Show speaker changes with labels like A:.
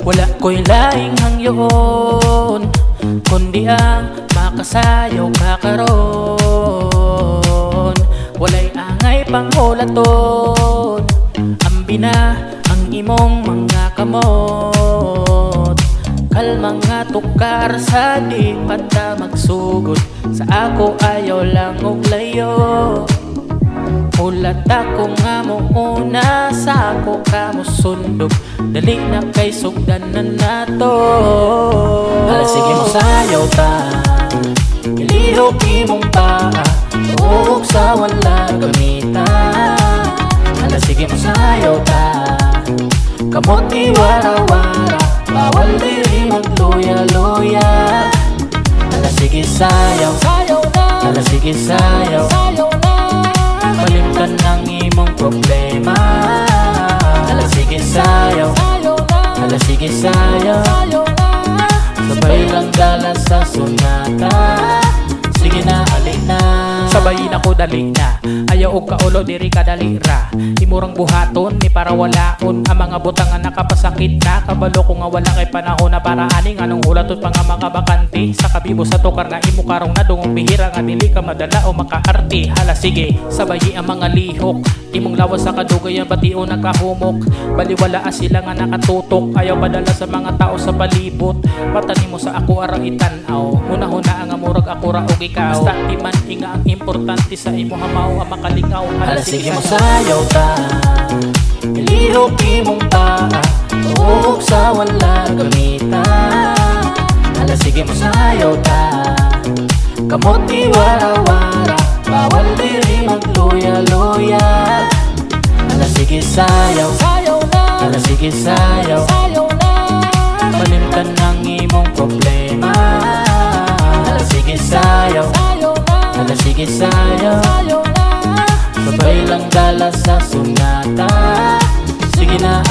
A: Wala ko'y laing hangyoon, kundi ang makasayaw kakaroon. Walay angay pangulaton, ambina ang imong mga kamot. Kalmang nga tukar sa di pata magsugod, sa ako ayaw lang og layo. Ulat ako nga mo una, sa ako ka mo sundog, dali na kay sugdanan nato. Hala sige mo sayaw ta, ilihok imong paa, tuog sa wala gamita. Hala sige mo sayaw ta, kamot ni wara-wara, bawal diri magluya-luya. Hala sige sayaw, sayaw na. Hala sige sayaw, sayaw na. Malimtan ng imong problema. Hala sige sayaw, hala sige sayaw, sabay lang dala sa sunata. Sige na, alin na, sabayin ako dali na. Ayaw og kaulo diri kadalira, imurang buhaton ni para walaon. Ang mga butang nga nakapasakit na, kabalo ko nga wala kay panahon na para aning anong hulatot pa nga mga bakante. Sa kabibo sa tukar nga imo karong nadungong bihira nga dili ka madala o makaarte. Hala sige, sabayi ang mga lihok, imong lawas sa kadugay ang batio nagkahumok. Baliwala sila nga nakatutok, ayaw padala sa mga tao sa palibot. Patani mo sa ako arang itanaw, huna-huna ang amurag ako ra og ikaw. Basta di man inga ang importante sa imo hamaw ang makalingaw. Hala sige mo sayaw ta, ilihok imong paa, tuog sa wala gamita. Hala sige mo sayaw ta, kamot ni wara-wara, bawal diri magluya-luya. Hala sige sayaw, sayaw na. Hala sige sayaw, sayaw na. Malimtan ng imong problema. Hala sige sayaw, sayaw na. Hala sige sayaw, sayaw na. Sabay lang dala sa sunata. Sige na,